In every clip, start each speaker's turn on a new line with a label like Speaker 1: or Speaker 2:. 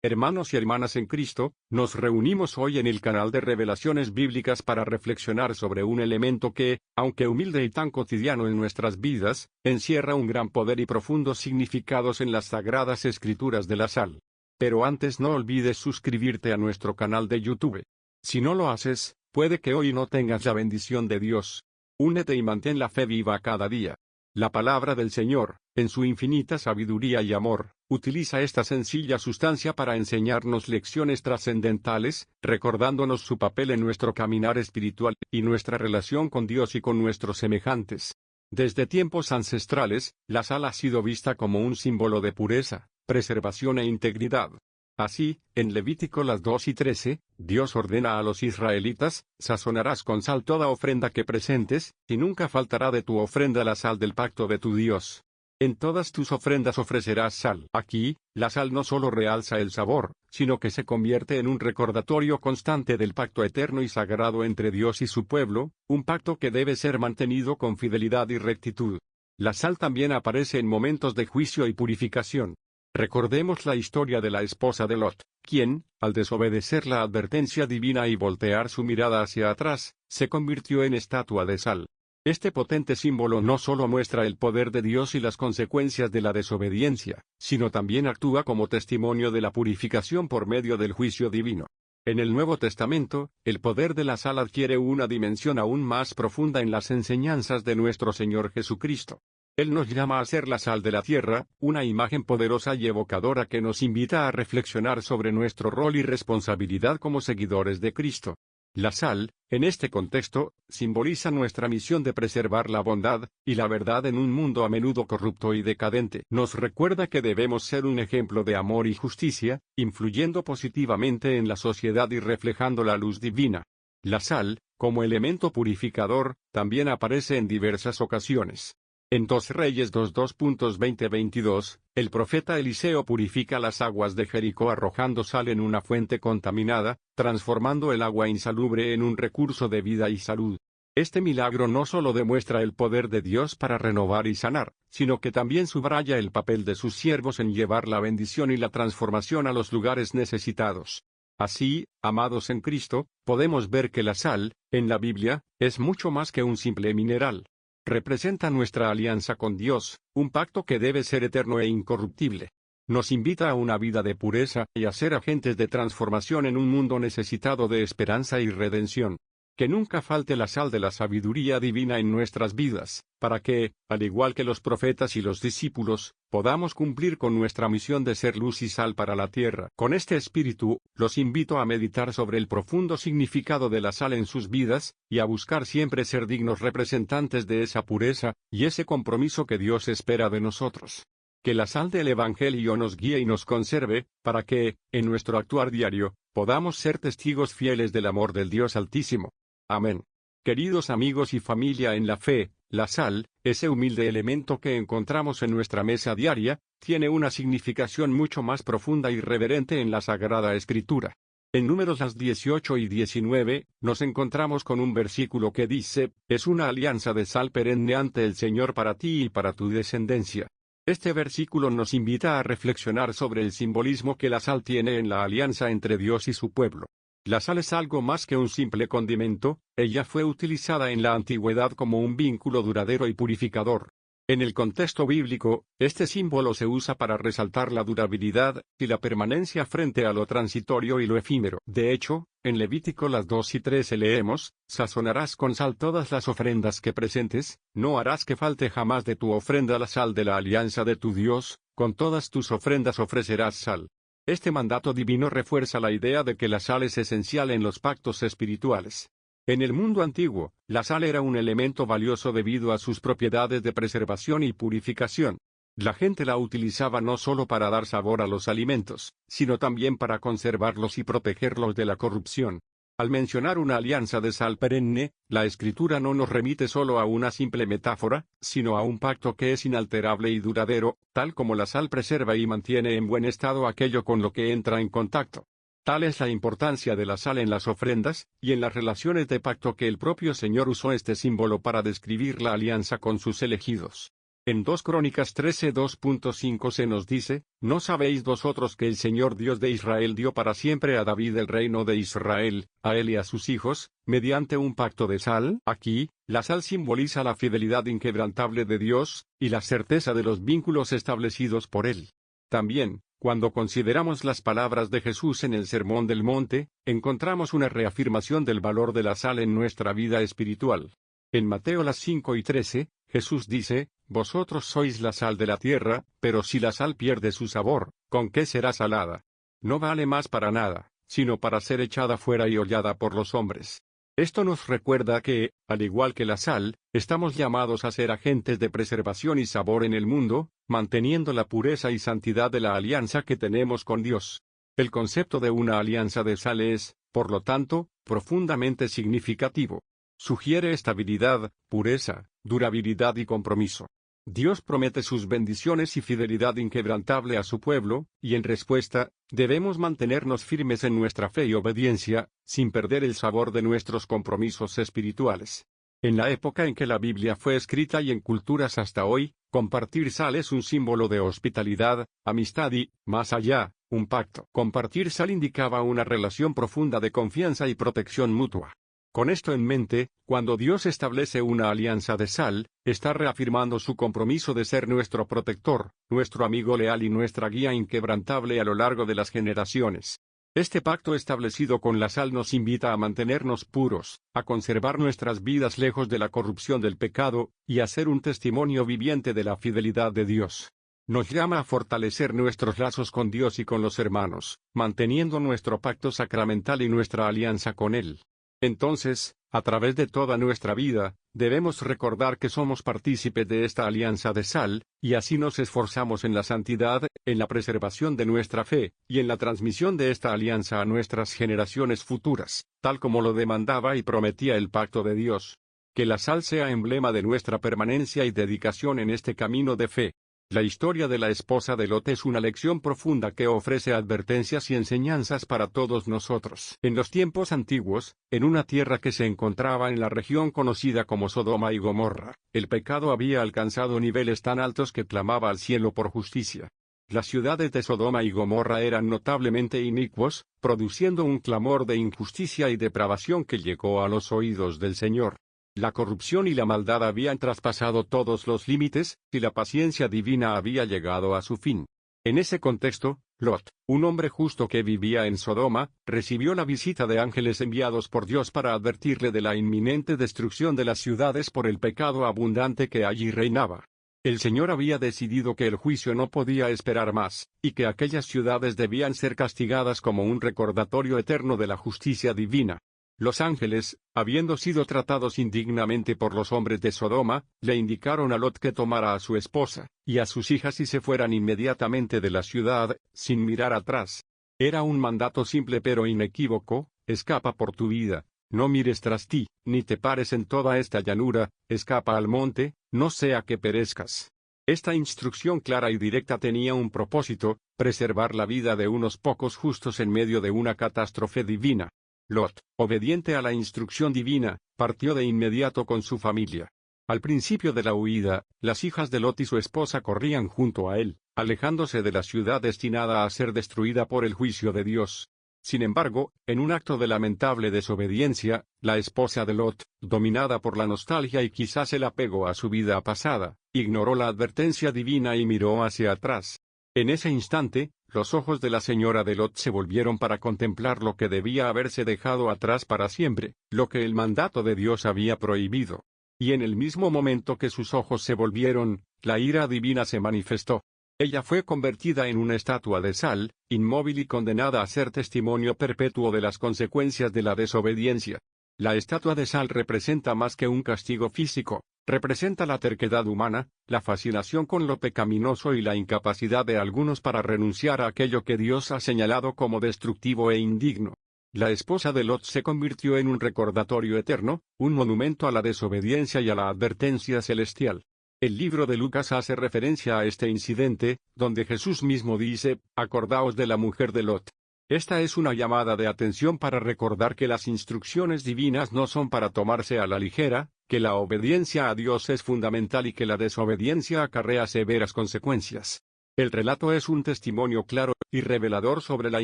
Speaker 1: Hermanos y hermanas en Cristo, nos reunimos hoy en el canal de Revelaciones Bíblicas para reflexionar sobre un elemento que, aunque humilde y tan cotidiano en nuestras vidas, encierra un gran poder y profundos significados en las Sagradas Escrituras de la sal. Pero antes no olvides suscribirte a nuestro canal de YouTube. Si no lo haces, puede que hoy no tengas la bendición de Dios. Únete y mantén la fe viva cada día. La palabra del Señor, en su infinita sabiduría y amor, utiliza esta sencilla sustancia para enseñarnos lecciones trascendentales, recordándonos su papel en nuestro caminar espiritual y nuestra relación con Dios y con nuestros semejantes. Desde tiempos ancestrales, la sal ha sido vista como un símbolo de pureza, preservación e integridad. Así, en Levítico 2:13, Dios ordena a los israelitas: sazonarás con sal toda ofrenda que presentes, y nunca faltará de tu ofrenda la sal del pacto de tu Dios. En todas tus ofrendas ofrecerás sal. Aquí, la sal no solo realza el sabor, sino que se convierte en un recordatorio constante del pacto eterno y sagrado entre Dios y su pueblo, un pacto que debe ser mantenido con fidelidad y rectitud. La sal también aparece en momentos de juicio y purificación. Recordemos la historia de la esposa de Lot, quien, al desobedecer la advertencia divina y voltear su mirada hacia atrás, se convirtió en estatua de sal. Este potente símbolo no solo muestra el poder de Dios y las consecuencias de la desobediencia, sino también actúa como testimonio de la purificación por medio del juicio divino. En el Nuevo Testamento, el poder de la sal adquiere una dimensión aún más profunda en las enseñanzas de nuestro Señor Jesucristo. Él nos llama a ser la sal de la tierra, una imagen poderosa y evocadora que nos invita a reflexionar sobre nuestro rol y responsabilidad como seguidores de Cristo. La sal, en este contexto, simboliza nuestra misión de preservar la bondad y la verdad en un mundo a menudo corrupto y decadente. Nos recuerda que debemos ser un ejemplo de amor y justicia, influyendo positivamente en la sociedad y reflejando la luz divina. La sal, como elemento purificador, también aparece en diversas ocasiones. En 2 Reyes 2:20-22, el profeta Eliseo purifica las aguas de Jericó arrojando sal en una fuente contaminada, transformando el agua insalubre en un recurso de vida y salud. Este milagro no solo demuestra el poder de Dios para renovar y sanar, sino que también subraya el papel de sus siervos en llevar la bendición y la transformación a los lugares necesitados. Así, amados en Cristo, podemos ver que la sal, en la Biblia, es mucho más que un simple mineral. Representa nuestra alianza con Dios, un pacto que debe ser eterno e incorruptible. Nos invita a una vida de pureza y a ser agentes de transformación en un mundo necesitado de esperanza y redención. Que nunca falte la sal de la sabiduría divina en nuestras vidas, para que, al igual que los profetas y los discípulos, podamos cumplir con nuestra misión de ser luz y sal para la tierra. Con este espíritu, los invito a meditar sobre el profundo significado de la sal en sus vidas, y a buscar siempre ser dignos representantes de esa pureza y ese compromiso que Dios espera de nosotros. Que la sal del Evangelio nos guíe y nos conserve, para que, en nuestro actuar diario, podamos ser testigos fieles del amor del Dios Altísimo. Amén. Queridos amigos y familia en la fe, la sal, ese humilde elemento que encontramos en nuestra mesa diaria, tiene una significación mucho más profunda y reverente en la Sagrada Escritura. En Números 18 y 19, nos encontramos con un versículo que dice: es una alianza de sal perenne ante el Señor para ti y para tu descendencia. Este versículo nos invita a reflexionar sobre el simbolismo que la sal tiene en la alianza entre Dios y su pueblo. La sal es algo más que un simple condimento, ella fue utilizada en la antigüedad como un vínculo duradero y purificador. En el contexto bíblico, este símbolo se usa para resaltar la durabilidad y la permanencia frente a lo transitorio y lo efímero. De hecho, en Levítico 2:13 leemos: sazonarás con sal todas las ofrendas que presentes, no harás que falte jamás de tu ofrenda la sal de la alianza de tu Dios, con todas tus ofrendas ofrecerás sal. Este mandato divino refuerza la idea de que la sal es esencial en los pactos espirituales. En el mundo antiguo, la sal era un elemento valioso debido a sus propiedades de preservación y purificación. La gente la utilizaba no solo para dar sabor a los alimentos, sino también para conservarlos y protegerlos de la corrupción. Al mencionar una alianza de sal perenne, la Escritura no nos remite solo a una simple metáfora, sino a un pacto que es inalterable y duradero, tal como la sal preserva y mantiene en buen estado aquello con lo que entra en contacto. Tal es la importancia de la sal en las ofrendas, y en las relaciones de pacto que el propio Señor usó este símbolo para describir la alianza con sus elegidos. En 2 Crónicas 13:2.5 se nos dice, ¿no sabéis vosotros que el Señor Dios de Israel dio para siempre a David el reino de Israel, a él y a sus hijos, mediante un pacto de sal? Aquí, la sal simboliza la fidelidad inquebrantable de Dios, y la certeza de los vínculos establecidos por él. También, cuando consideramos las palabras de Jesús en el Sermón del Monte, encontramos una reafirmación del valor de la sal en nuestra vida espiritual. En Mateo 5:13, Jesús dice, «Vosotros sois la sal de la tierra, pero si la sal pierde su sabor, ¿con qué será salada? No vale más para nada, sino para ser echada fuera y hollada por los hombres». Esto nos recuerda que, al igual que la sal, estamos llamados a ser agentes de preservación y sabor en el mundo, manteniendo la pureza y santidad de la alianza que tenemos con Dios. El concepto de una alianza de sal es, por lo tanto, profundamente significativo. Sugiere estabilidad, pureza, durabilidad y compromiso. Dios promete sus bendiciones y fidelidad inquebrantable a su pueblo, y en respuesta, debemos mantenernos firmes en nuestra fe y obediencia, sin perder el sabor de nuestros compromisos espirituales. En la época en que la Biblia fue escrita y en culturas hasta hoy, compartir sal es un símbolo de hospitalidad, amistad y, más allá, un pacto. Compartir sal indicaba una relación profunda de confianza y protección mutua. Con esto en mente, cuando Dios establece una alianza de sal, está reafirmando su compromiso de ser nuestro protector, nuestro amigo leal y nuestra guía inquebrantable a lo largo de las generaciones. Este pacto establecido con la sal nos invita a mantenernos puros, a conservar nuestras vidas lejos de la corrupción del pecado, y a ser un testimonio viviente de la fidelidad de Dios. Nos llama a fortalecer nuestros lazos con Dios y con los hermanos, manteniendo nuestro pacto sacramental y nuestra alianza con Él. Entonces, a través de toda nuestra vida, debemos recordar que somos partícipes de esta alianza de sal, y así nos esforzamos en la santidad, en la preservación de nuestra fe, y en la transmisión de esta alianza a nuestras generaciones futuras, tal como lo demandaba y prometía el pacto de Dios. Que la sal sea emblema de nuestra permanencia y dedicación en este camino de fe. La historia de la esposa de Lot es una lección profunda que ofrece advertencias y enseñanzas para todos nosotros. En los tiempos antiguos, en una tierra que se encontraba en la región conocida como Sodoma y Gomorra, el pecado había alcanzado niveles tan altos que clamaba al cielo por justicia. Las ciudades de Sodoma y Gomorra eran notablemente inicuos, produciendo un clamor de injusticia y depravación que llegó a los oídos del Señor. La corrupción y la maldad habían traspasado todos los límites, y la paciencia divina había llegado a su fin. En ese contexto, Lot, un hombre justo que vivía en Sodoma, recibió la visita de ángeles enviados por Dios para advertirle de la inminente destrucción de las ciudades por el pecado abundante que allí reinaba. El Señor había decidido que el juicio no podía esperar más, y que aquellas ciudades debían ser castigadas como un recordatorio eterno de la justicia divina. Los ángeles, habiendo sido tratados indignamente por los hombres de Sodoma, le indicaron a Lot que tomara a su esposa, y a sus hijas y se fueran inmediatamente de la ciudad, sin mirar atrás. Era un mandato simple pero inequívoco: escapa por tu vida, no mires tras ti, ni te pares en toda esta llanura, escapa al monte, no sea que perezcas. Esta instrucción clara y directa tenía un propósito: preservar la vida de unos pocos justos en medio de una catástrofe divina. Lot, obediente a la instrucción divina, partió de inmediato con su familia. Al principio de la huida, las hijas de Lot y su esposa corrían junto a él, alejándose de la ciudad destinada a ser destruida por el juicio de Dios. Sin embargo, en un acto de lamentable desobediencia, la esposa de Lot, dominada por la nostalgia y quizás el apego a su vida pasada, ignoró la advertencia divina y miró hacia atrás. En ese instante, los ojos de la señora de Lot se volvieron para contemplar lo que debía haberse dejado atrás para siempre, lo que el mandato de Dios había prohibido. Y en el mismo momento que sus ojos se volvieron, la ira divina se manifestó. Ella fue convertida en una estatua de sal, inmóvil y condenada a ser testimonio perpetuo de las consecuencias de la desobediencia. La estatua de sal representa más que un castigo físico. Representa la terquedad humana, la fascinación con lo pecaminoso y la incapacidad de algunos para renunciar a aquello que Dios ha señalado como destructivo e indigno. La esposa de Lot se convirtió en un recordatorio eterno, un monumento a la desobediencia y a la advertencia celestial. El libro de Lucas hace referencia a este incidente, donde Jesús mismo dice: «Acordaos de la mujer de Lot». Esta es una llamada de atención para recordar que las instrucciones divinas no son para tomarse a la ligera, que la obediencia a Dios es fundamental y que la desobediencia acarrea severas consecuencias. El relato es un testimonio claro y revelador sobre la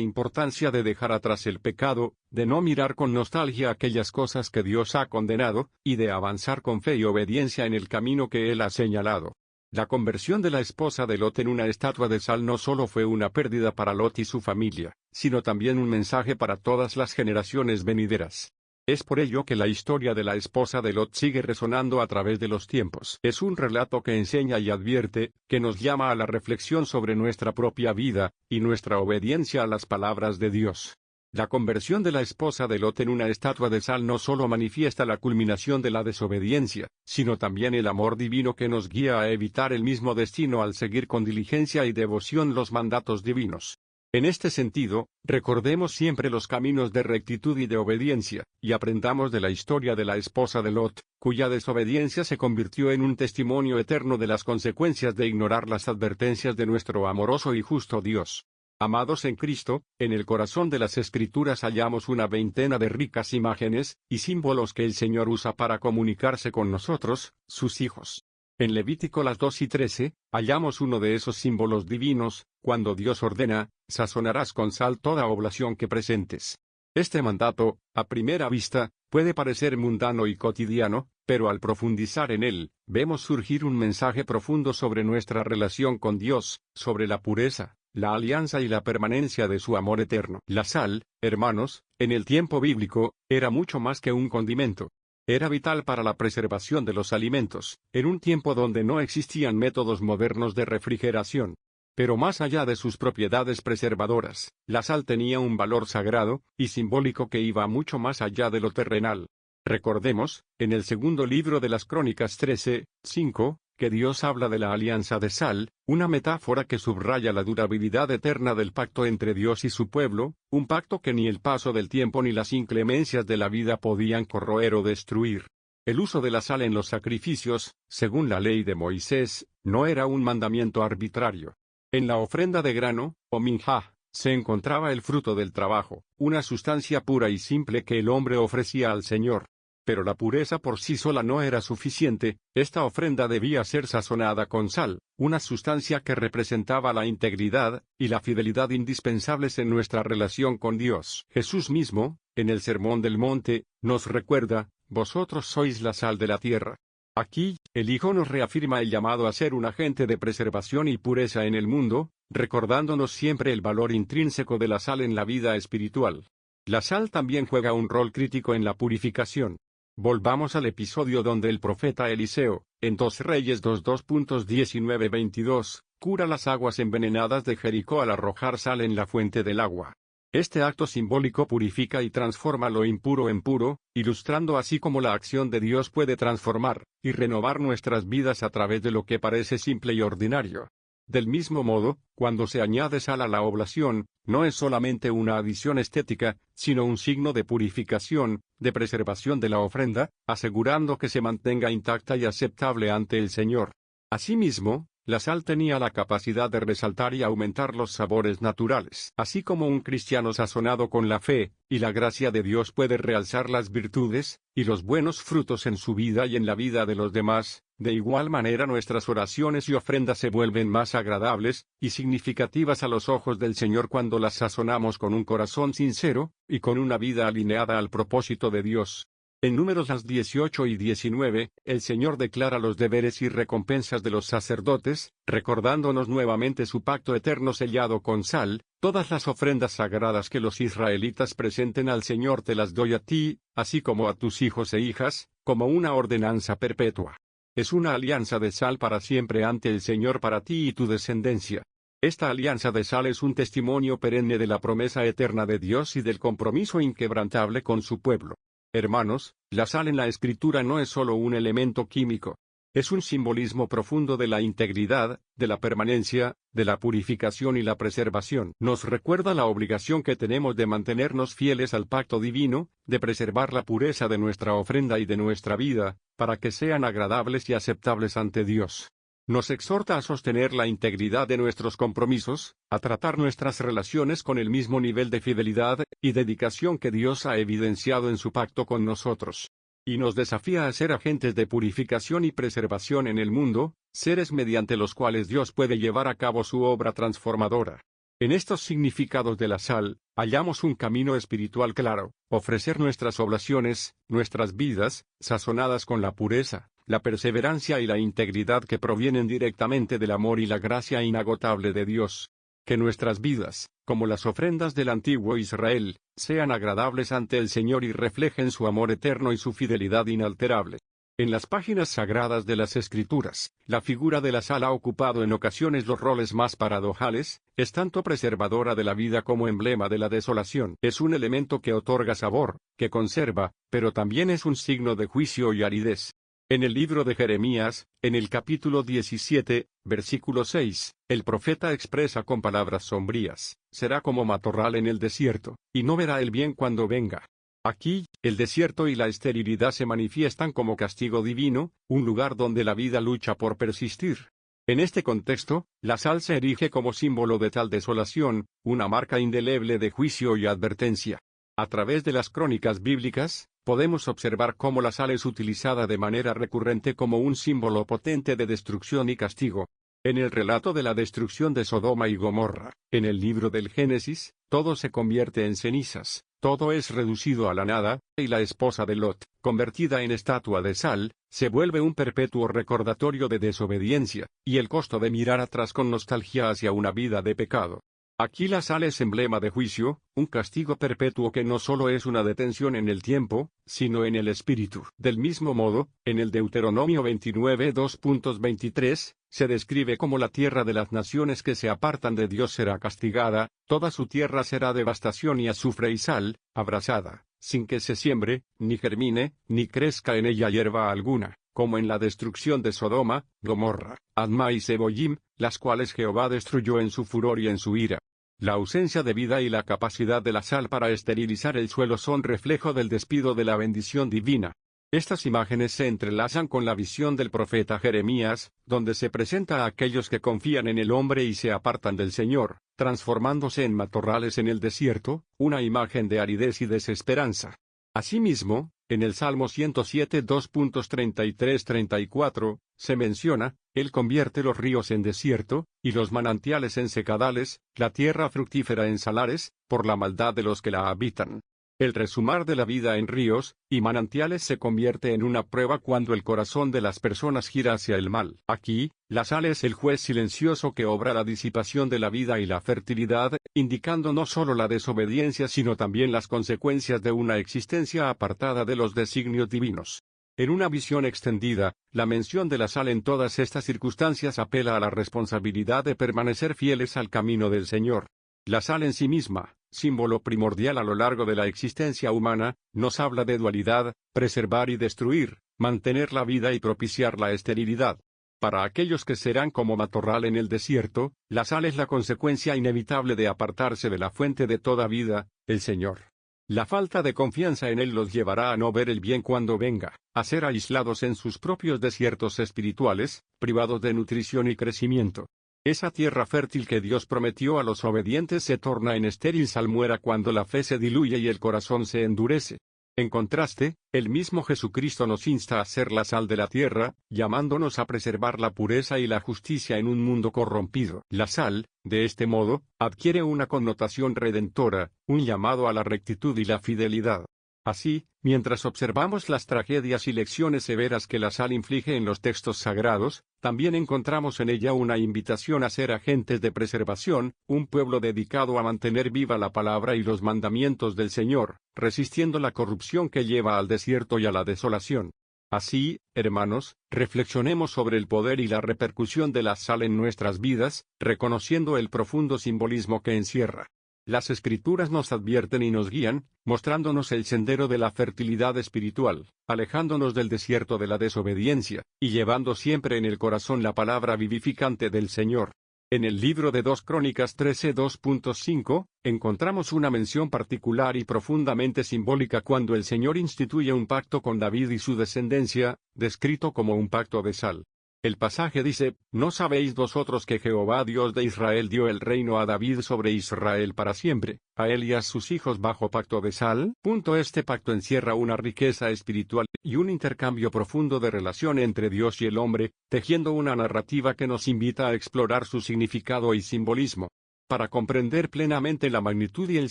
Speaker 1: importancia de dejar atrás el pecado, de no mirar con nostalgia aquellas cosas que Dios ha condenado, y de avanzar con fe y obediencia en el camino que Él ha señalado. La conversión de la esposa de Lot en una estatua de sal no solo fue una pérdida para Lot y su familia, sino también un mensaje para todas las generaciones venideras. Es por ello que la historia de la esposa de Lot sigue resonando a través de los tiempos. Es un relato que enseña y advierte, que nos llama a la reflexión sobre nuestra propia vida, y nuestra obediencia a las palabras de Dios. La conversión de la esposa de Lot en una estatua de sal no solo manifiesta la culminación de la desobediencia, sino también el amor divino que nos guía a evitar el mismo destino al seguir con diligencia y devoción los mandatos divinos. En este sentido, recordemos siempre los caminos de rectitud y de obediencia, y aprendamos de la historia de la esposa de Lot, cuya desobediencia se convirtió en un testimonio eterno de las consecuencias de ignorar las advertencias de nuestro amoroso y justo Dios. Amados en Cristo, en el corazón de las Escrituras hallamos una veintena de ricas imágenes y símbolos que el Señor usa para comunicarse con nosotros, sus hijos. En Levítico 2 y 13, hallamos uno de esos símbolos divinos, cuando Dios ordena: sazonarás con sal toda oblación que presentes. Este mandato, a primera vista, puede parecer mundano y cotidiano, pero al profundizar en él, vemos surgir un mensaje profundo sobre nuestra relación con Dios, sobre la pureza, la alianza y la permanencia de su amor eterno. La sal, hermanos, en el tiempo bíblico, era mucho más que un condimento. Era vital para la preservación de los alimentos, en un tiempo donde no existían métodos modernos de refrigeración. Pero más allá de sus propiedades preservadoras, la sal tenía un valor sagrado y simbólico que iba mucho más allá de lo terrenal. Recordemos, en el segundo libro de las Crónicas 13:5, que Dios habla de la alianza de sal, una metáfora que subraya la durabilidad eterna del pacto entre Dios y su pueblo, un pacto que ni el paso del tiempo ni las inclemencias de la vida podían corroer o destruir. El uso de la sal en los sacrificios, según la ley de Moisés, no era un mandamiento arbitrario. En la ofrenda de grano, o minjá, se encontraba el fruto del trabajo, una sustancia pura y simple que el hombre ofrecía al Señor. Pero la pureza por sí sola no era suficiente, esta ofrenda debía ser sazonada con sal, una sustancia que representaba la integridad y la fidelidad indispensables en nuestra relación con Dios. Jesús mismo, en el Sermón del Monte, nos recuerda: vosotros sois la sal de la tierra. Aquí, el Hijo nos reafirma el llamado a ser un agente de preservación y pureza en el mundo, recordándonos siempre el valor intrínseco de la sal en la vida espiritual. La sal también juega un rol crítico en la purificación. Volvamos al episodio donde el profeta Eliseo, en 2 Reyes 2:19-22, cura las aguas envenenadas de Jericó al arrojar sal en la fuente del agua. Este acto simbólico purifica y transforma lo impuro en puro, ilustrando así cómo la acción de Dios puede transformar y renovar nuestras vidas a través de lo que parece simple y ordinario. Del mismo modo, cuando se añade sal a la oblación, no es solamente una adición estética, sino un signo de purificación, de preservación de la ofrenda, asegurando que se mantenga intacta y aceptable ante el Señor. Asimismo, la sal tenía la capacidad de resaltar y aumentar los sabores naturales. Así como un cristiano sazonado con la fe y la gracia de Dios puede realzar las virtudes y los buenos frutos en su vida y en la vida de los demás, de igual manera nuestras oraciones y ofrendas se vuelven más agradables y significativas a los ojos del Señor cuando las sazonamos con un corazón sincero y con una vida alineada al propósito de Dios. En Números 18 y 19, el Señor declara los deberes y recompensas de los sacerdotes, recordándonos nuevamente su pacto eterno sellado con sal: todas las ofrendas sagradas que los israelitas presenten al Señor te las doy a ti, así como a tus hijos e hijas, como una ordenanza perpetua. Es una alianza de sal para siempre ante el Señor para ti y tu descendencia. Esta alianza de sal es un testimonio perenne de la promesa eterna de Dios y del compromiso inquebrantable con su pueblo. Hermanos, la sal en la Escritura no es solo un elemento químico. Es un simbolismo profundo de la integridad, de la permanencia, de la purificación y la preservación. Nos recuerda la obligación que tenemos de mantenernos fieles al pacto divino, de preservar la pureza de nuestra ofrenda y de nuestra vida, para que sean agradables y aceptables ante Dios. Nos exhorta a sostener la integridad de nuestros compromisos, a tratar nuestras relaciones con el mismo nivel de fidelidad y dedicación que Dios ha evidenciado en su pacto con nosotros. Y nos desafía a ser agentes de purificación y preservación en el mundo, seres mediante los cuales Dios puede llevar a cabo su obra transformadora. En estos significados de la sal, hallamos un camino espiritual claro: ofrecer nuestras oblaciones, nuestras vidas, sazonadas con la pureza, la perseverancia y la integridad que provienen directamente del amor y la gracia inagotable de Dios. Que nuestras vidas, como las ofrendas del antiguo Israel, sean agradables ante el Señor y reflejen su amor eterno y su fidelidad inalterable. En las páginas sagradas de las Escrituras, la figura de la sal ha ocupado en ocasiones los roles más paradojales. Es tanto preservadora de la vida como emblema de la desolación. Es un elemento que otorga sabor, que conserva, pero también es un signo de juicio y aridez. En el libro de Jeremías, en el capítulo 17, versículo 6, el profeta expresa con palabras sombrías: será como matorral en el desierto, y no verá el bien cuando venga. Aquí, el desierto y la esterilidad se manifiestan como castigo divino, un lugar donde la vida lucha por persistir. En este contexto, la sal se erige como símbolo de tal desolación, una marca indeleble de juicio y advertencia. A través de las crónicas bíblicas, podemos observar cómo la sal es utilizada de manera recurrente como un símbolo potente de destrucción y castigo. En el relato de la destrucción de Sodoma y Gomorra, en el libro del Génesis, todo se convierte en cenizas, todo es reducido a la nada, y la esposa de Lot, convertida en estatua de sal, se vuelve un perpetuo recordatorio de desobediencia, y el costo de mirar atrás con nostalgia hacia una vida de pecado. Aquí la sal es emblema de juicio, un castigo perpetuo que no solo es una detención en el tiempo, sino en el espíritu. Del mismo modo, en el Deuteronomio 29 2.23, se describe cómo la tierra de las naciones que se apartan de Dios será castigada, toda su tierra será devastación y azufre y sal, abrasada, sin que se siembre, ni germine, ni crezca en ella hierba alguna, como en la destrucción de Sodoma, Gomorra, Adma y Zeboyim, las cuales Jehová destruyó en su furor y en su ira. La ausencia de vida y la capacidad de la sal para esterilizar el suelo son reflejo del despido de la bendición divina. Estas imágenes se entrelazan con la visión del profeta Jeremías, donde se presenta a aquellos que confían en el hombre y se apartan del Señor, transformándose en matorrales en el desierto, una imagen de aridez y desesperanza. Asimismo, en el Salmo 107 2.33-34, se menciona: Él convierte los ríos en desierto, y los manantiales en secadales, la tierra fructífera en salares, por la maldad de los que la habitan. El resumar de la vida en ríos y manantiales se convierte en una prueba cuando el corazón de las personas gira hacia el mal. Aquí, la sal es el juez silencioso que obra la disipación de la vida y la fertilidad, indicando no solo la desobediencia sino también las consecuencias de una existencia apartada de los designios divinos. En una visión extendida, la mención de la sal en todas estas circunstancias apela a la responsabilidad de permanecer fieles al camino del Señor. La sal en sí misma, símbolo primordial a lo largo de la existencia humana, nos habla de dualidad: preservar y destruir, mantener la vida y propiciar la esterilidad. Para aquellos que serán como matorral en el desierto, la sal es la consecuencia inevitable de apartarse de la fuente de toda vida, el Señor. La falta de confianza en Él los llevará a no ver el bien cuando venga, a ser aislados en sus propios desiertos espirituales, privados de nutrición y crecimiento. Esa tierra fértil que Dios prometió a los obedientes se torna en estéril salmuera cuando la fe se diluye y el corazón se endurece. En contraste, el mismo Jesucristo nos insta a ser la sal de la tierra, llamándonos a preservar la pureza y la justicia en un mundo corrompido. La sal, de este modo, adquiere una connotación redentora, un llamado a la rectitud y la fidelidad. Así, mientras observamos las tragedias y lecciones severas que la sal inflige en los textos sagrados, también encontramos en ella una invitación a ser agentes de preservación, un pueblo dedicado a mantener viva la palabra y los mandamientos del Señor, resistiendo la corrupción que lleva al desierto y a la desolación. Así, hermanos, reflexionemos sobre el poder y la repercusión de la sal en nuestras vidas, reconociendo el profundo simbolismo que encierra. Las Escrituras nos advierten y nos guían, mostrándonos el sendero de la fertilidad espiritual, alejándonos del desierto de la desobediencia, y llevando siempre en el corazón la palabra vivificante del Señor. En el libro de 2 Crónicas 13 2.5, encontramos una mención particular y profundamente simbólica cuando el Señor instituye un pacto con David y su descendencia, descrito como un pacto de sal. El pasaje dice, ¿no sabéis vosotros que Jehová Dios de Israel dio el reino a David sobre Israel para siempre, a él y a sus hijos bajo pacto de sal? Este pacto encierra una riqueza espiritual y un intercambio profundo de relación entre Dios y el hombre, tejiendo una narrativa que nos invita a explorar su significado y simbolismo. Para comprender plenamente la magnitud y el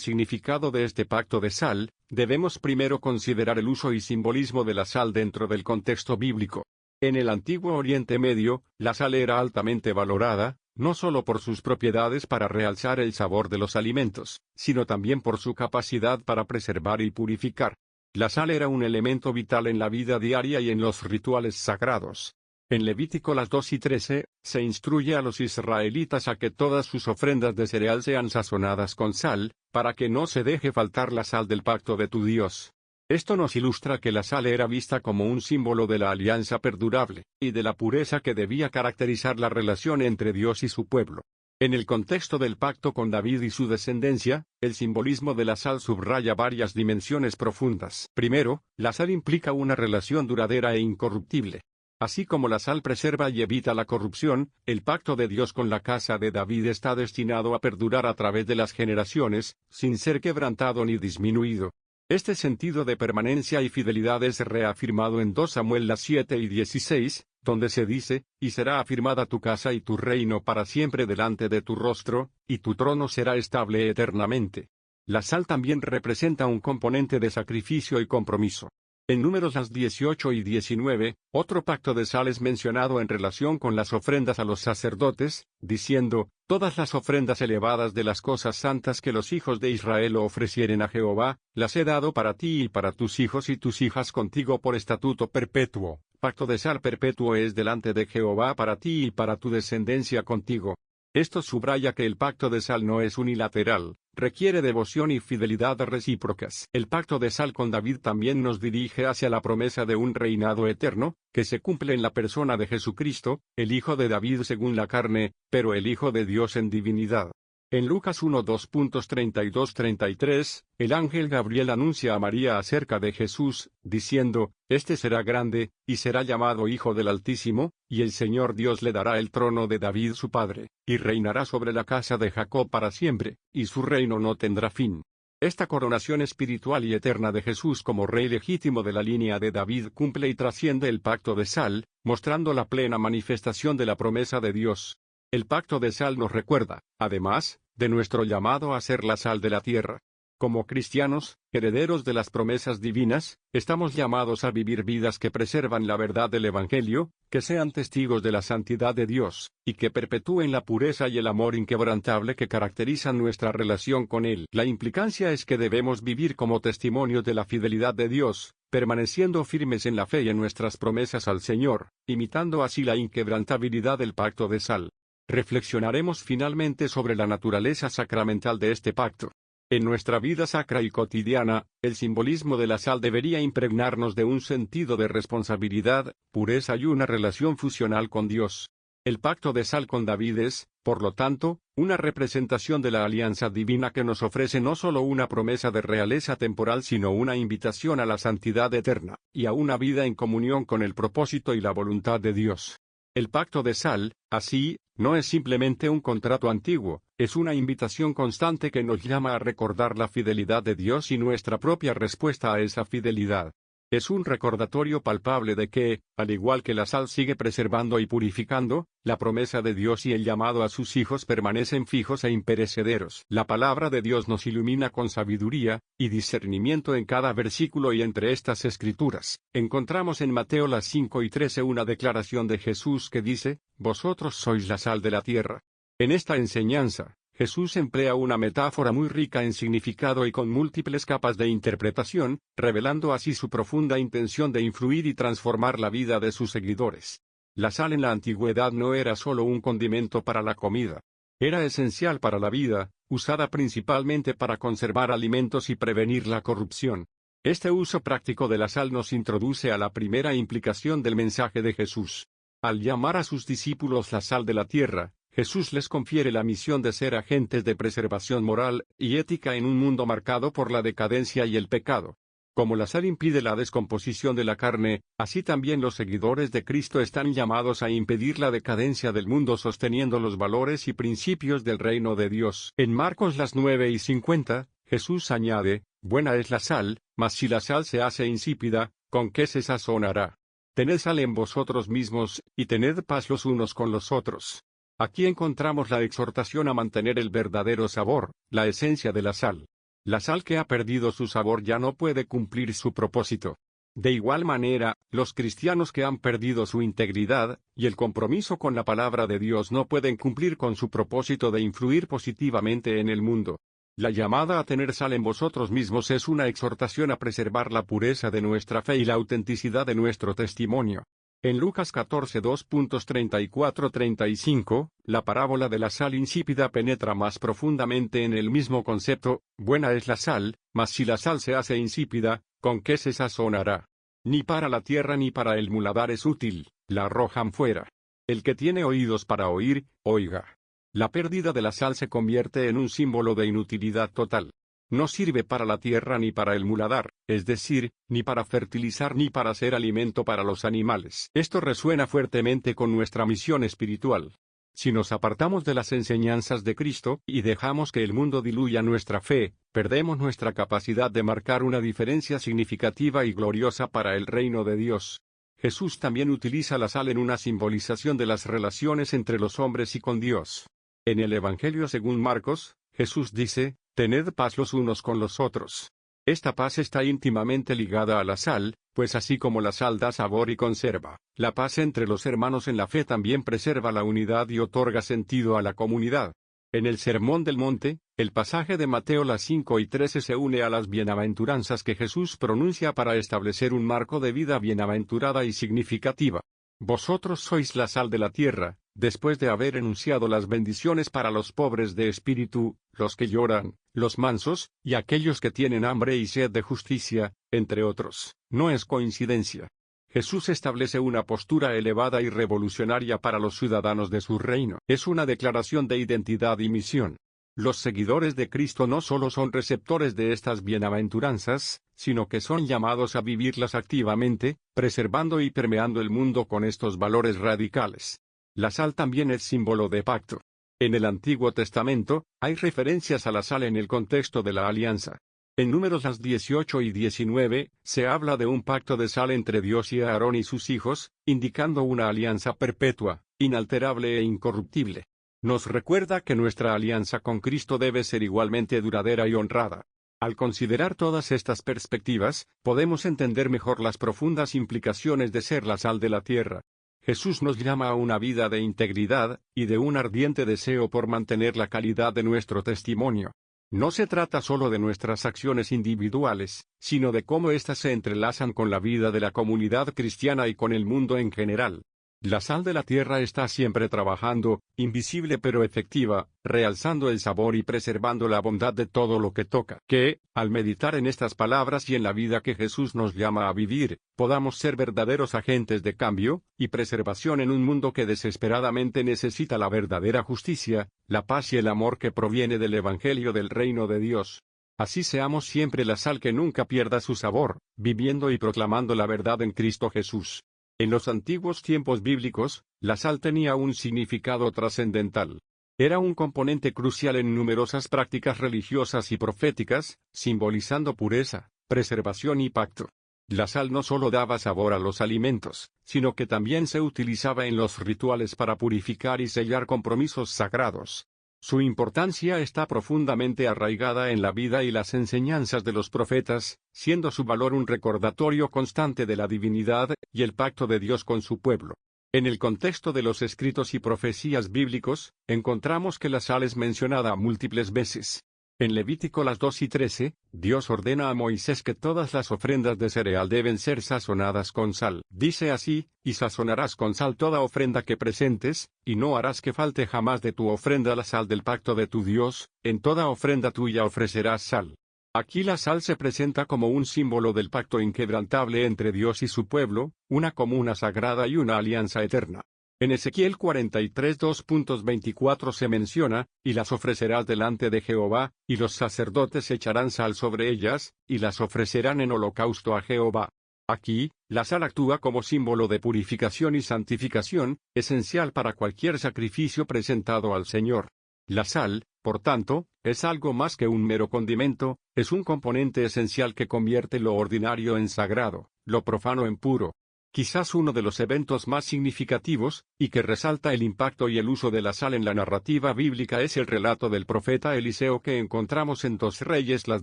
Speaker 1: significado de este pacto de sal, debemos primero considerar el uso y simbolismo de la sal dentro del contexto bíblico. En el antiguo Oriente Medio, la sal era altamente valorada, no solo por sus propiedades para realzar el sabor de los alimentos, sino también por su capacidad para preservar y purificar. La sal era un elemento vital en la vida diaria y en los rituales sagrados. En Levítico 2 y 13, se instruye a los israelitas a que todas sus ofrendas de cereal sean sazonadas con sal, para que no se deje faltar la sal del pacto de tu Dios. Esto nos ilustra que la sal era vista como un símbolo de la alianza perdurable, y de la pureza que debía caracterizar la relación entre Dios y su pueblo. En el contexto del pacto con David y su descendencia, el simbolismo de la sal subraya varias dimensiones profundas. Primero, la sal implica una relación duradera e incorruptible. Así como la sal preserva y evita la corrupción, el pacto de Dios con la casa de David está destinado a perdurar a través de las generaciones, sin ser quebrantado ni disminuido. Este sentido de permanencia y fidelidad es reafirmado en 2 Samuel 7 y 16, donde se dice, y será afirmada tu casa y tu reino para siempre delante de tu rostro, y tu trono será estable eternamente. La sal también representa un componente de sacrificio y compromiso. En Números 18 y 19, otro pacto de sal es mencionado en relación con las ofrendas a los sacerdotes, diciendo, todas las ofrendas elevadas de las cosas santas que los hijos de Israel ofrecieren a Jehová, las he dado para ti y para tus hijos y tus hijas contigo por estatuto perpetuo. Pacto de sal perpetuo es delante de Jehová para ti y para tu descendencia contigo. Esto subraya que el pacto de sal no es unilateral, requiere devoción y fidelidad recíprocas. El pacto de sal con David también nos dirige hacia la promesa de un reinado eterno, que se cumple en la persona de Jesucristo, el Hijo de David según la carne, pero el Hijo de Dios en divinidad. En Lucas 1:2.32-33, el ángel Gabriel anuncia a María acerca de Jesús, diciendo, «Este será grande, y será llamado Hijo del Altísimo, y el Señor Dios le dará el trono de David su padre, y reinará sobre la casa de Jacob para siempre, y su reino no tendrá fin». Esta coronación espiritual y eterna de Jesús como rey legítimo de la línea de David cumple y trasciende el pacto de sal, mostrando la plena manifestación de la promesa de Dios. El pacto de sal nos recuerda, además, de nuestro llamado a ser la sal de la tierra. Como cristianos, herederos de las promesas divinas, estamos llamados a vivir vidas que preservan la verdad del Evangelio, que sean testigos de la santidad de Dios, y que perpetúen la pureza y el amor inquebrantable que caracterizan nuestra relación con Él. La implicancia es que debemos vivir como testimonios de la fidelidad de Dios, permaneciendo firmes en la fe y en nuestras promesas al Señor, imitando así la inquebrantabilidad del pacto de sal. Reflexionaremos finalmente sobre la naturaleza sacramental de este pacto. En nuestra vida sacra y cotidiana, el simbolismo de la sal debería impregnarnos de un sentido de responsabilidad, pureza y una relación fusional con Dios. El pacto de sal con David es, por lo tanto, una representación de la alianza divina que nos ofrece no solo una promesa de realeza temporal sino una invitación a la santidad eterna, y a una vida en comunión con el propósito y la voluntad de Dios. El pacto de sal, así, no es simplemente un contrato antiguo, es una invitación constante que nos llama a recordar la fidelidad de Dios y nuestra propia respuesta a esa fidelidad. Es un recordatorio palpable de que, al igual que la sal sigue preservando y purificando, la promesa de Dios y el llamado a sus hijos permanecen fijos e imperecederos. La palabra de Dios nos ilumina con sabiduría y discernimiento en cada versículo y entre estas escrituras. Encontramos en Mateo 5:13 una declaración de Jesús que dice, «Vosotros sois la sal de la tierra». En esta enseñanza, Jesús emplea una metáfora muy rica en significado y con múltiples capas de interpretación, revelando así su profunda intención de influir y transformar la vida de sus seguidores. La sal en la antigüedad no era solo un condimento para la comida. Era esencial para la vida, usada principalmente para conservar alimentos y prevenir la corrupción. Este uso práctico de la sal nos introduce a la primera implicación del mensaje de Jesús. Al llamar a sus discípulos la sal de la tierra, Jesús les confiere la misión de ser agentes de preservación moral y ética en un mundo marcado por la decadencia y el pecado. Como la sal impide la descomposición de la carne, así también los seguidores de Cristo están llamados a impedir la decadencia del mundo sosteniendo los valores y principios del reino de Dios. En Marcos las 9:50, Jesús añade, «Buena es la sal, mas si la sal se hace insípida, ¿con qué se sazonará? Tened sal en vosotros mismos, y tened paz los unos con los otros». Aquí encontramos la exhortación a mantener el verdadero sabor, la esencia de la sal. La sal que ha perdido su sabor ya no puede cumplir su propósito. De igual manera, los cristianos que han perdido su integridad y el compromiso con la palabra de Dios no pueden cumplir con su propósito de influir positivamente en el mundo. La llamada a tener sal en vosotros mismos es una exhortación a preservar la pureza de nuestra fe y la autenticidad de nuestro testimonio. En Lucas 14:2.34-35, la parábola de la sal insípida penetra más profundamente en el mismo concepto, buena es la sal, mas si la sal se hace insípida, ¿con qué se sazonará? Ni para la tierra ni para el muladar es útil, la arrojan fuera. El que tiene oídos para oír, oiga. La pérdida de la sal se convierte en un símbolo de inutilidad total. No sirve para la tierra ni para el muladar, es decir, ni para fertilizar ni para ser alimento para los animales. Esto resuena fuertemente con nuestra misión espiritual. Si nos apartamos de las enseñanzas de Cristo y dejamos que el mundo diluya nuestra fe, perdemos nuestra capacidad de marcar una diferencia significativa y gloriosa para el reino de Dios. Jesús también utiliza la sal en una simbolización de las relaciones entre los hombres y con Dios. En el Evangelio según Marcos, Jesús dice, «Tened paz los unos con los otros». Esta paz está íntimamente ligada a la sal, pues así como la sal da sabor y conserva, la paz entre los hermanos en la fe también preserva la unidad y otorga sentido a la comunidad. En el Sermón del Monte, el pasaje de Mateo las 5:13 se une a las bienaventuranzas que Jesús pronuncia para establecer un marco de vida bienaventurada y significativa. Vosotros sois la sal de la tierra, después de haber enunciado las bendiciones para los pobres de espíritu, los que lloran, los mansos, y aquellos que tienen hambre y sed de justicia, entre otros. No es coincidencia. Jesús establece una postura elevada y revolucionaria para los ciudadanos de su reino. Es una declaración de identidad y misión. Los seguidores de Cristo no solo son receptores de estas bienaventuranzas, sino que son llamados a vivirlas activamente, preservando y permeando el mundo con estos valores radicales. La sal también es símbolo de pacto. En el Antiguo Testamento, hay referencias a la sal en el contexto de la alianza. En Números 18 y 19, se habla de un pacto de sal entre Dios y Aarón y sus hijos, indicando una alianza perpetua, inalterable e incorruptible. Nos recuerda que nuestra alianza con Cristo debe ser igualmente duradera y honrada. Al considerar todas estas perspectivas, podemos entender mejor las profundas implicaciones de ser la sal de la tierra. Jesús nos llama a una vida de integridad, y de un ardiente deseo por mantener la calidad de nuestro testimonio. No se trata solo de nuestras acciones individuales, sino de cómo éstas se entrelazan con la vida de la comunidad cristiana y con el mundo en general. La sal de la tierra está siempre trabajando, invisible pero efectiva, realzando el sabor y preservando la bondad de todo lo que toca. Que, al meditar en estas palabras y en la vida que Jesús nos llama a vivir, podamos ser verdaderos agentes de cambio y preservación en un mundo que desesperadamente necesita la verdadera justicia, la paz y el amor que proviene del Evangelio del reino de Dios. Así seamos siempre la sal que nunca pierda su sabor, viviendo y proclamando la verdad en Cristo Jesús. En los antiguos tiempos bíblicos, la sal tenía un significado trascendental. Era un componente crucial en numerosas prácticas religiosas y proféticas, simbolizando pureza, preservación y pacto. La sal no solo daba sabor a los alimentos, sino que también se utilizaba en los rituales para purificar y sellar compromisos sagrados. Su importancia está profundamente arraigada en la vida y las enseñanzas de los profetas, siendo su valor un recordatorio constante de la divinidad y el pacto de Dios con su pueblo. En el contexto de los escritos y profecías bíblicos, encontramos que la sal es mencionada múltiples veces. En Levítico las 2:13, Dios ordena a Moisés que todas las ofrendas de cereal deben ser sazonadas con sal. Dice así, y sazonarás con sal toda ofrenda que presentes, y no harás que falte jamás de tu ofrenda la sal del pacto de tu Dios, en toda ofrenda tuya ofrecerás sal. Aquí la sal se presenta como un símbolo del pacto inquebrantable entre Dios y su pueblo, una comuna sagrada y una alianza eterna. En Ezequiel 43 2.24 se menciona, y las ofrecerás delante de Jehová, y los sacerdotes echarán sal sobre ellas, y las ofrecerán en holocausto a Jehová. Aquí, la sal actúa como símbolo de purificación y santificación, esencial para cualquier sacrificio presentado al Señor. La sal, por tanto, es algo más que un mero condimento, es un componente esencial que convierte lo ordinario en sagrado, lo profano en puro. Quizás uno de los eventos más significativos, y que resalta el impacto y el uso de la sal en la narrativa bíblica es el relato del profeta Eliseo que encontramos en 2 Reyes las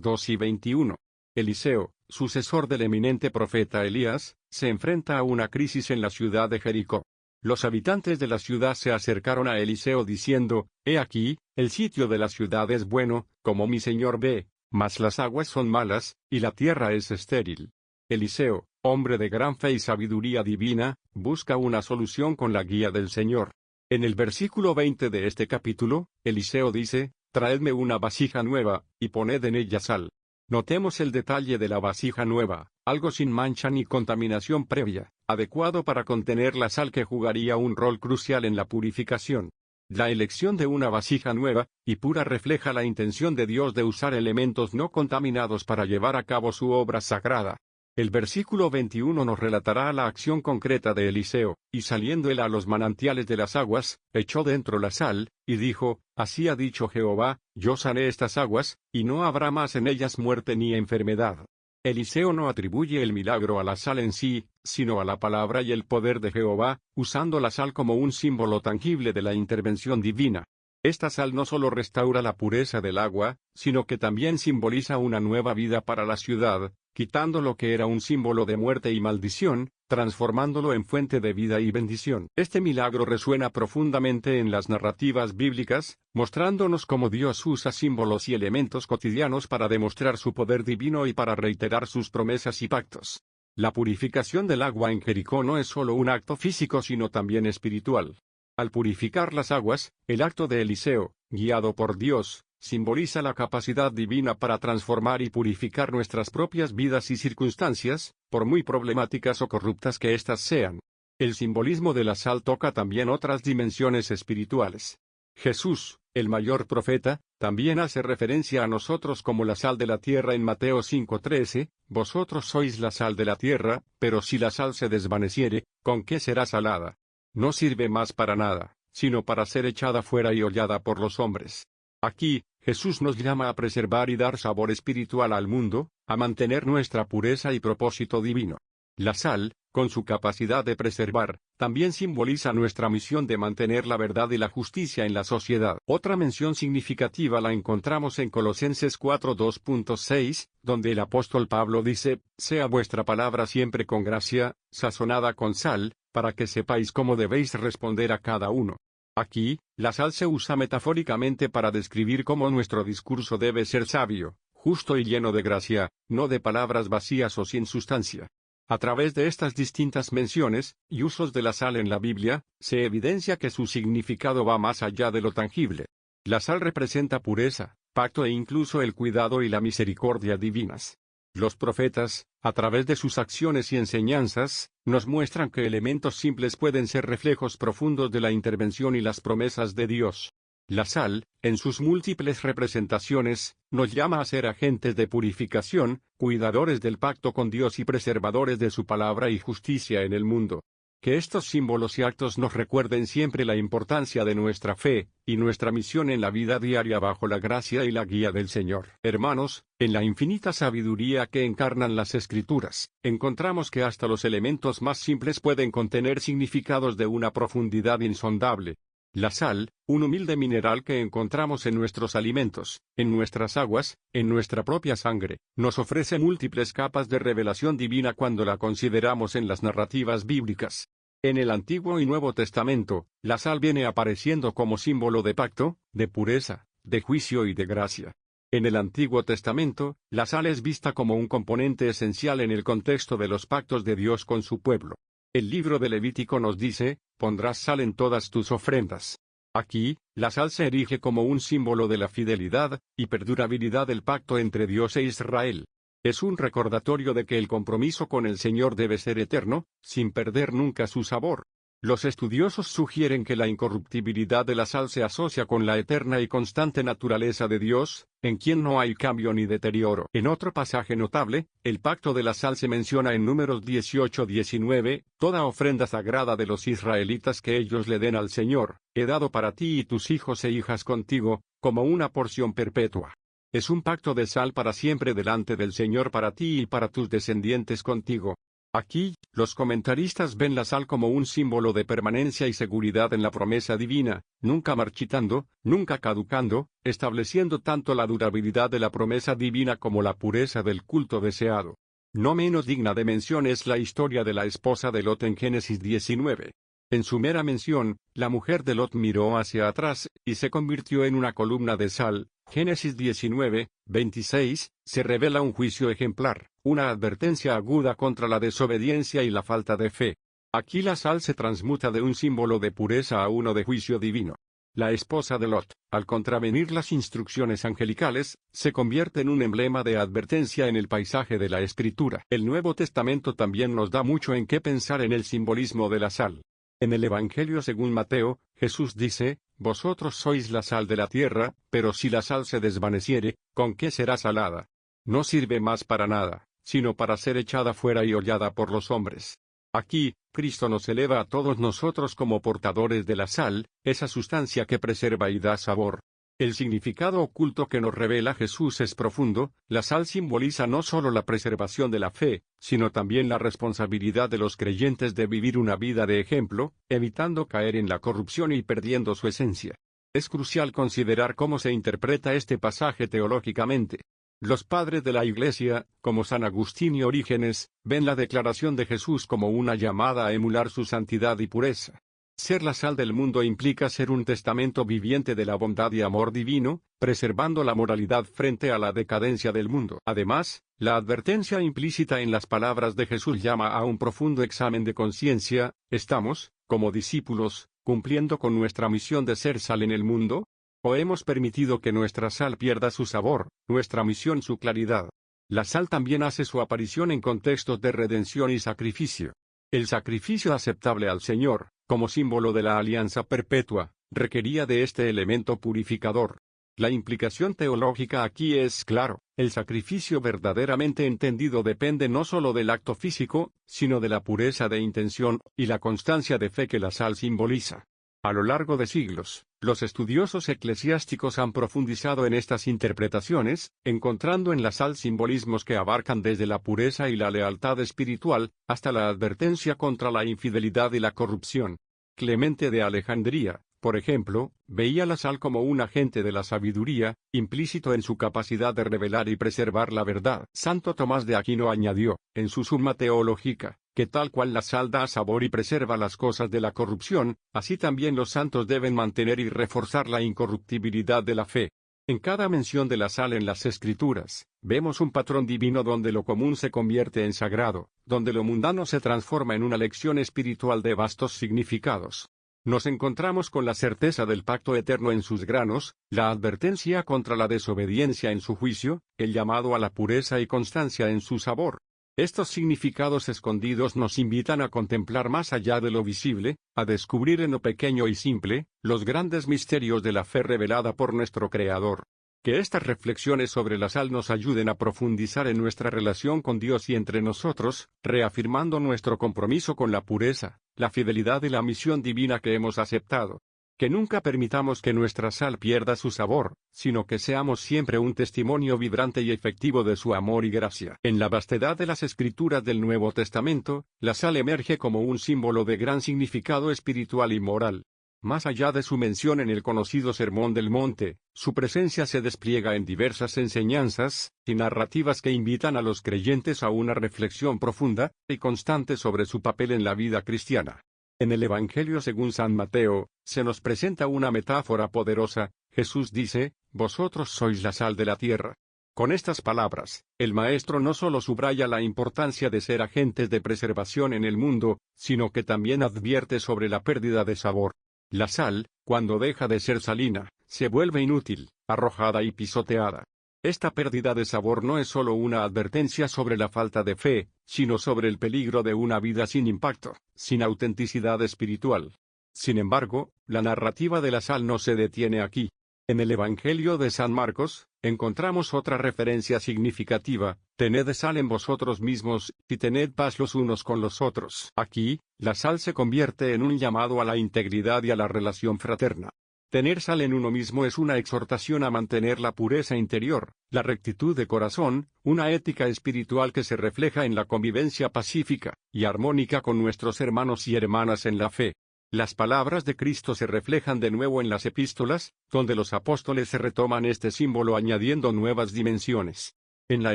Speaker 1: 2:21. Eliseo, sucesor del eminente profeta Elías, se enfrenta a una crisis en la ciudad de Jericó. Los habitantes de la ciudad se acercaron a Eliseo diciendo, «He aquí, el sitio de la ciudad es bueno, como mi señor ve, mas las aguas son malas, y la tierra es estéril». Eliseo, hombre de gran fe y sabiduría divina, busca una solución con la guía del Señor. En el versículo 20 de este capítulo, Eliseo dice, «Traedme una vasija nueva, y poned en ella sal». Notemos el detalle de la vasija nueva, algo sin mancha ni contaminación previa, adecuado para contener la sal que jugaría un rol crucial en la purificación. La elección de una vasija nueva y pura refleja la intención de Dios de usar elementos no contaminados para llevar a cabo su obra sagrada. El versículo 21 nos relatará la acción concreta de Eliseo, y saliendo él a los manantiales de las aguas, echó dentro la sal, y dijo, «Así ha dicho Jehová, yo sané estas aguas, y no habrá más en ellas muerte ni enfermedad». Eliseo no atribuye el milagro a la sal en sí, sino a la palabra y el poder de Jehová, usando la sal como un símbolo tangible de la intervención divina. Esta sal no solo restaura la pureza del agua, sino que también simboliza una nueva vida para la ciudad, quitando lo que era un símbolo de muerte y maldición, transformándolo en fuente de vida y bendición. Este milagro resuena profundamente en las narrativas bíblicas, mostrándonos cómo Dios usa símbolos y elementos cotidianos para demostrar su poder divino y para reiterar sus promesas y pactos. La purificación del agua en Jericó no es solo un acto físico sino también espiritual. Al purificar las aguas, el acto de Eliseo, guiado por Dios, simboliza la capacidad divina para transformar y purificar nuestras propias vidas y circunstancias, por muy problemáticas o corruptas que éstas sean. El simbolismo de la sal toca también otras dimensiones espirituales. Jesús, el mayor profeta, también hace referencia a nosotros como la sal de la tierra en Mateo 5:13, «Vosotros sois la sal de la tierra, pero si la sal se desvaneciere, ¿con qué será salada? No sirve más para nada, sino para ser echada fuera y hollada por los hombres». Aquí, Jesús nos llama a preservar y dar sabor espiritual al mundo, a mantener nuestra pureza y propósito divino. La sal, con su capacidad de preservar, también simboliza nuestra misión de mantener la verdad y la justicia en la sociedad. Otra mención significativa la encontramos en Colosenses 4:2.6, donde el apóstol Pablo dice, «Sea vuestra palabra siempre con gracia, sazonada con sal, para que sepáis cómo debéis responder a cada uno». Aquí, la sal se usa metafóricamente para describir cómo nuestro discurso debe ser sabio, justo y lleno de gracia, no de palabras vacías o sin sustancia. A través de estas distintas menciones y usos de la sal en la Biblia, se evidencia que su significado va más allá de lo tangible. La sal representa pureza, pacto e incluso el cuidado y la misericordia divinas. Los profetas, a través de sus acciones y enseñanzas, nos muestran que elementos simples pueden ser reflejos profundos de la intervención y las promesas de Dios. La sal, en sus múltiples representaciones, nos llama a ser agentes de purificación, cuidadores del pacto con Dios y preservadores de su palabra y justicia en el mundo. Que estos símbolos y actos nos recuerden siempre la importancia de nuestra fe, y nuestra misión en la vida diaria bajo la gracia y la guía del Señor. Hermanos, en la infinita sabiduría que encarnan las Escrituras, encontramos que hasta los elementos más simples pueden contener significados de una profundidad insondable. La sal, un humilde mineral que encontramos en nuestros alimentos, en nuestras aguas, en nuestra propia sangre, nos ofrece múltiples capas de revelación divina cuando la consideramos en las narrativas bíblicas. En el Antiguo y Nuevo Testamento, la sal viene apareciendo como símbolo de pacto, de pureza, de juicio y de gracia. En el Antiguo Testamento, la sal es vista como un componente esencial en el contexto de los pactos de Dios con su pueblo. El libro de Levítico nos dice, «Pondrás sal en todas tus ofrendas». Aquí, la sal se erige como un símbolo de la fidelidad y perdurabilidad del pacto entre Dios e Israel. Es un recordatorio de que el compromiso con el Señor debe ser eterno, sin perder nunca su sabor. Los estudiosos sugieren que la incorruptibilidad de la sal se asocia con la eterna y constante naturaleza de Dios, en quien no hay cambio ni deterioro. En otro pasaje notable, el pacto de la sal se menciona en Números 18-19, toda ofrenda sagrada de los israelitas que ellos le den al Señor, he dado para ti y tus hijos e hijas contigo, como una porción perpetua. Es un pacto de sal para siempre delante del Señor para ti y para tus descendientes contigo. Aquí, los comentaristas ven la sal como un símbolo de permanencia y seguridad en la promesa divina, nunca marchitando, nunca caducando, estableciendo tanto la durabilidad de la promesa divina como la pureza del culto deseado. No menos digna de mención es la historia de la esposa de Lot en Génesis 19. En su mera mención, la mujer de Lot miró hacia atrás, y se convirtió en una columna de sal. Génesis 19, 26, se revela un juicio ejemplar, una advertencia aguda contra la desobediencia y la falta de fe. Aquí la sal se transmuta de un símbolo de pureza a uno de juicio divino. La esposa de Lot, al contravenir las instrucciones angelicales, se convierte en un emblema de advertencia en el paisaje de la Escritura. El Nuevo Testamento también nos da mucho en qué pensar en el simbolismo de la sal. En el Evangelio según Mateo, Jesús dice, vosotros sois la sal de la tierra, pero si la sal se desvaneciere, ¿con qué será salada? No sirve más para nada, sino para ser echada fuera y hollada por los hombres. Aquí, Cristo nos eleva a todos nosotros como portadores de la sal, esa sustancia que preserva y da sabor. El significado oculto que nos revela Jesús es profundo. La sal simboliza no solo la preservación de la fe, sino también la responsabilidad de los creyentes de vivir una vida de ejemplo, evitando caer en la corrupción y perdiendo su esencia. Es crucial considerar cómo se interpreta este pasaje teológicamente. Los padres de la Iglesia, como San Agustín y Orígenes, ven la declaración de Jesús como una llamada a emular su santidad y pureza. Ser la sal del mundo implica ser un testamento viviente de la bondad y amor divino, preservando la moralidad frente a la decadencia del mundo. Además, la advertencia implícita en las palabras de Jesús llama a un profundo examen de conciencia. ¿Estamos, como discípulos, cumpliendo con nuestra misión de ser sal en el mundo? ¿O hemos permitido que nuestra sal pierda su sabor, nuestra misión su claridad? La sal también hace su aparición en contextos de redención y sacrificio. El sacrificio aceptable al Señor, como símbolo de la alianza perpetua, requería de este elemento purificador. La implicación teológica aquí es claro, el sacrificio verdaderamente entendido depende no solo del acto físico, sino de la pureza de intención y la constancia de fe que la sal simboliza. A lo largo de siglos, los estudiosos eclesiásticos han profundizado en estas interpretaciones, encontrando en la sal simbolismos que abarcan desde la pureza y la lealtad espiritual, hasta la advertencia contra la infidelidad y la corrupción. Clemente de Alejandría, por ejemplo, veía la sal como un agente de la sabiduría, implícito en su capacidad de revelar y preservar la verdad. Santo Tomás de Aquino añadió, en su Summa Theologica, que tal cual la sal da sabor y preserva las cosas de la corrupción, así también los santos deben mantener y reforzar la incorruptibilidad de la fe. En cada mención de la sal en las Escrituras, vemos un patrón divino donde lo común se convierte en sagrado, donde lo mundano se transforma en una lección espiritual de vastos significados. Nos encontramos con la certeza del pacto eterno en sus granos, la advertencia contra la desobediencia en su juicio, el llamado a la pureza y constancia en su sabor. Estos significados escondidos nos invitan a contemplar más allá de lo visible, a descubrir en lo pequeño y simple, los grandes misterios de la fe revelada por nuestro Creador. Que estas reflexiones sobre la sal nos ayuden a profundizar en nuestra relación con Dios y entre nosotros, reafirmando nuestro compromiso con la pureza, la fidelidad y la misión divina que hemos aceptado. Que nunca permitamos que nuestra sal pierda su sabor, sino que seamos siempre un testimonio vibrante y efectivo de su amor y gracia. En la vastedad de las Escrituras del Nuevo Testamento, la sal emerge como un símbolo de gran significado espiritual y moral. Más allá de su mención en el conocido Sermón del Monte, su presencia se despliega en diversas enseñanzas y narrativas que invitan a los creyentes a una reflexión profunda y constante sobre su papel en la vida cristiana. En el Evangelio según San Mateo, se nos presenta una metáfora poderosa. Jesús dice, vosotros sois la sal de la tierra. Con estas palabras, el Maestro no solo subraya la importancia de ser agentes de preservación en el mundo, sino que también advierte sobre la pérdida de sabor. La sal, cuando deja de ser salina, se vuelve inútil, arrojada y pisoteada. Esta pérdida de sabor no es solo una advertencia sobre la falta de fe, sino sobre el peligro de una vida sin impacto, sin autenticidad espiritual. Sin embargo, la narrativa de la sal no se detiene aquí. En el Evangelio de San Marcos, encontramos otra referencia significativa: tened sal en vosotros mismos, y tened paz los unos con los otros. Aquí, la sal se convierte en un llamado a la integridad y a la relación fraterna. Tener sal en uno mismo es una exhortación a mantener la pureza interior, la rectitud de corazón, una ética espiritual que se refleja en la convivencia pacífica y armónica con nuestros hermanos y hermanas en la fe. Las palabras de Cristo se reflejan de nuevo en las epístolas, donde los apóstoles se retoman este símbolo añadiendo nuevas dimensiones. En la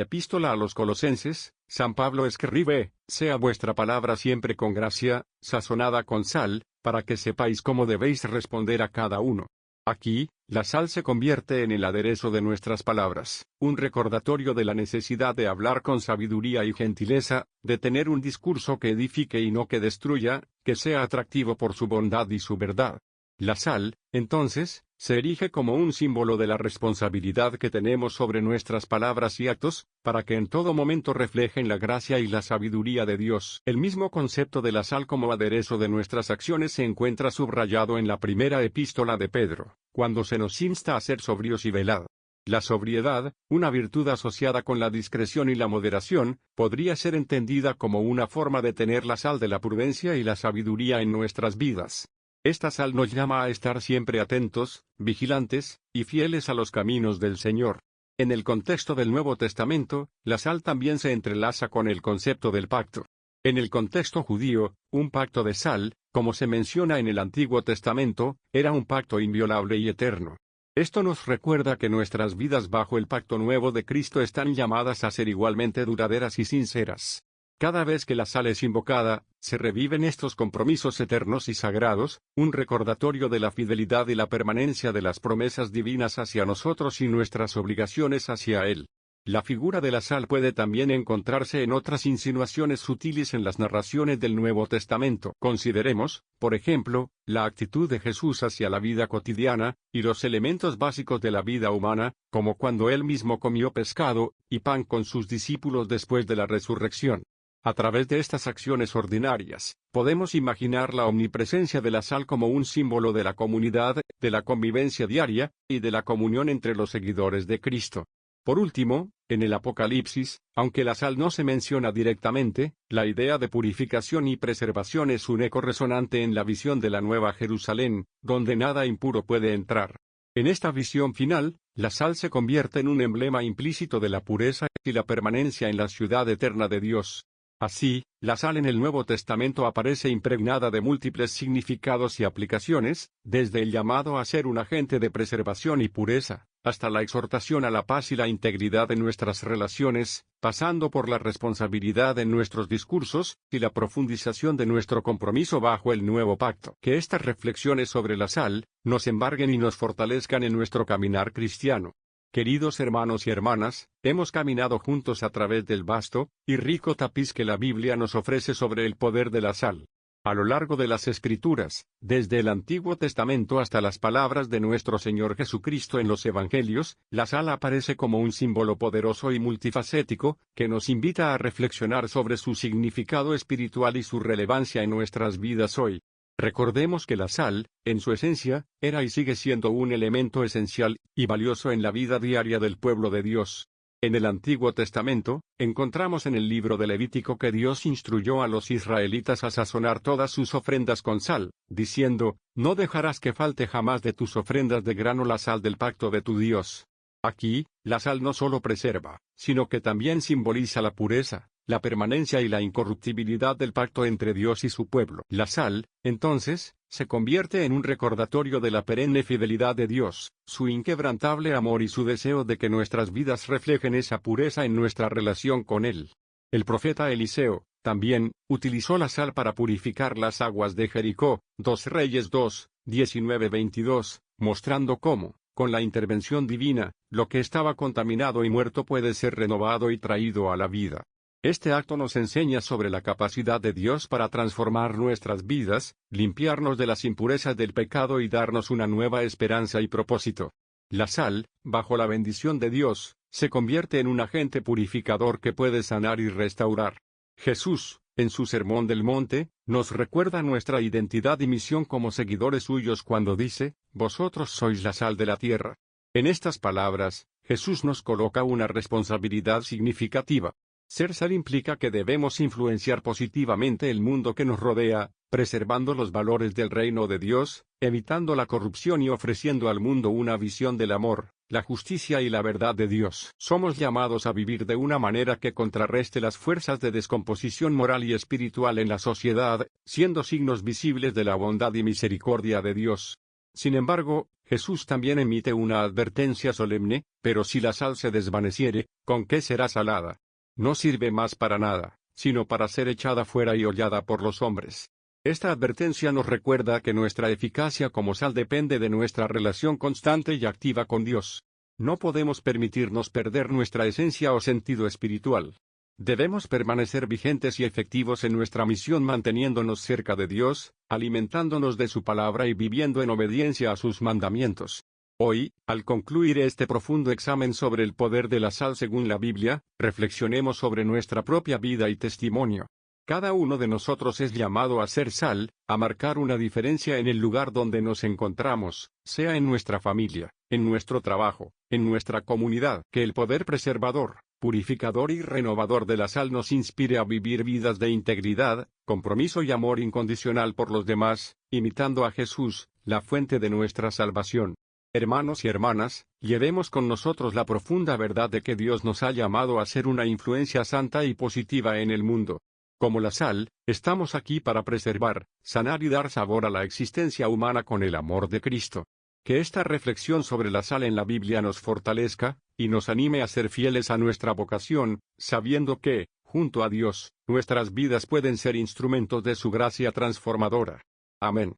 Speaker 1: epístola a los Colosenses, San Pablo escribe: «Sea vuestra palabra siempre con gracia, sazonada con sal, para que sepáis cómo debéis responder a cada uno». Aquí, la sal se convierte en el aderezo de nuestras palabras, un recordatorio de la necesidad de hablar con sabiduría y gentileza, de tener un discurso que edifique y no que destruya, que sea atractivo por su bondad y su verdad. La sal, entonces, se erige como un símbolo de la responsabilidad que tenemos sobre nuestras palabras y actos, para que en todo momento reflejen la gracia y la sabiduría de Dios. El mismo concepto de la sal como aderezo de nuestras acciones se encuentra subrayado en la primera epístola de Pedro, cuando se nos insta a ser sobrios y velad. La sobriedad, una virtud asociada con la discreción y la moderación, podría ser entendida como una forma de tener la sal de la prudencia y la sabiduría en nuestras vidas. Esta sal nos llama a estar siempre atentos, vigilantes, y fieles a los caminos del Señor. En el contexto del Nuevo Testamento, la sal también se entrelaza con el concepto del pacto. En el contexto judío, un pacto de sal, como se menciona en el Antiguo Testamento, era un pacto inviolable y eterno. Esto nos recuerda que nuestras vidas bajo el pacto nuevo de Cristo están llamadas a ser igualmente duraderas y sinceras. Cada vez que la sal es invocada, se reviven estos compromisos eternos y sagrados, un recordatorio de la fidelidad y la permanencia de las promesas divinas hacia nosotros y nuestras obligaciones hacia Él. La figura de la sal puede también encontrarse en otras insinuaciones sutiles en las narraciones del Nuevo Testamento. Consideremos, por ejemplo, la actitud de Jesús hacia la vida cotidiana, y los elementos básicos de la vida humana, como cuando Él mismo comió pescado y pan con sus discípulos después de la resurrección. A través de estas acciones ordinarias, podemos imaginar la omnipresencia de la sal como un símbolo de la comunidad, de la convivencia diaria, y de la comunión entre los seguidores de Cristo. Por último, en el Apocalipsis, aunque la sal no se menciona directamente, la idea de purificación y preservación es un eco resonante en la visión de la Nueva Jerusalén, donde nada impuro puede entrar. En esta visión final, la sal se convierte en un emblema implícito de la pureza y la permanencia en la ciudad eterna de Dios. Así, la sal en el Nuevo Testamento aparece impregnada de múltiples significados y aplicaciones, desde el llamado a ser un agente de preservación y pureza, hasta la exhortación a la paz y la integridad de nuestras relaciones, pasando por la responsabilidad en nuestros discursos, y la profundización de nuestro compromiso bajo el nuevo pacto. Que estas reflexiones sobre la sal, nos embarguen y nos fortalezcan en nuestro caminar cristiano. Queridos hermanos y hermanas, hemos caminado juntos a través del vasto y rico tapiz que la Biblia nos ofrece sobre el poder de la sal. A lo largo de las Escrituras, desde el Antiguo Testamento hasta las palabras de nuestro Señor Jesucristo en los Evangelios, la sal aparece como un símbolo poderoso y multifacético, que nos invita a reflexionar sobre su significado espiritual y su relevancia en nuestras vidas hoy. Recordemos que la sal, en su esencia, era y sigue siendo un elemento esencial y valioso en la vida diaria del pueblo de Dios. En el Antiguo Testamento, encontramos en el libro de Levítico que Dios instruyó a los israelitas a sazonar todas sus ofrendas con sal, diciendo: «No dejarás que falte jamás de tus ofrendas de grano la sal del pacto de tu Dios». Aquí, la sal no solo preserva, sino que también simboliza la pureza, la permanencia y la incorruptibilidad del pacto entre Dios y su pueblo. La sal, entonces, se convierte en un recordatorio de la perenne fidelidad de Dios, su inquebrantable amor y su deseo de que nuestras vidas reflejen esa pureza en nuestra relación con Él. El profeta Eliseo, también, utilizó la sal para purificar las aguas de Jericó, 2 Reyes 2, 19-22, mostrando cómo, con la intervención divina, lo que estaba contaminado y muerto puede ser renovado y traído a la vida. Este acto nos enseña sobre la capacidad de Dios para transformar nuestras vidas, limpiarnos de las impurezas del pecado y darnos una nueva esperanza y propósito. La sal, bajo la bendición de Dios, se convierte en un agente purificador que puede sanar y restaurar. Jesús, en su Sermón del Monte, nos recuerda nuestra identidad y misión como seguidores suyos cuando dice, «Vosotros sois la sal de la tierra». En estas palabras, Jesús nos coloca una responsabilidad significativa. Ser sal implica que debemos influenciar positivamente el mundo que nos rodea, preservando los valores del reino de Dios, evitando la corrupción y ofreciendo al mundo una visión del amor, la justicia y la verdad de Dios. Somos llamados a vivir de una manera que contrarreste las fuerzas de descomposición moral y espiritual en la sociedad, siendo signos visibles de la bondad y misericordia de Dios. Sin embargo, Jesús también emite una advertencia solemne, pero si la sal se desvaneciere, ¿con qué será salada? No sirve más para nada, sino para ser echada fuera y hollada por los hombres. Esta advertencia nos recuerda que nuestra eficacia como sal depende de nuestra relación constante y activa con Dios. No podemos permitirnos perder nuestra esencia o sentido espiritual. Debemos permanecer vigentes y efectivos en nuestra misión manteniéndonos cerca de Dios, alimentándonos de su palabra y viviendo en obediencia a sus mandamientos. Hoy, al concluir este profundo examen sobre el poder de la sal según la Biblia, reflexionemos sobre nuestra propia vida y testimonio. Cada uno de nosotros es llamado a ser sal, a marcar una diferencia en el lugar donde nos encontramos, sea en nuestra familia, en nuestro trabajo, en nuestra comunidad. Que el poder preservador, purificador y renovador de la sal nos inspire a vivir vidas de integridad, compromiso y amor incondicional por los demás, imitando a Jesús, la fuente de nuestra salvación. Hermanos y hermanas, llevemos con nosotros la profunda verdad de que Dios nos ha llamado a ser una influencia santa y positiva en el mundo. Como la sal, estamos aquí para preservar, sanar y dar sabor a la existencia humana con el amor de Cristo. Que esta reflexión sobre la sal en la Biblia nos fortalezca, y nos anime a ser fieles a nuestra vocación, sabiendo que, junto a Dios, nuestras vidas pueden ser instrumentos de su gracia transformadora. Amén.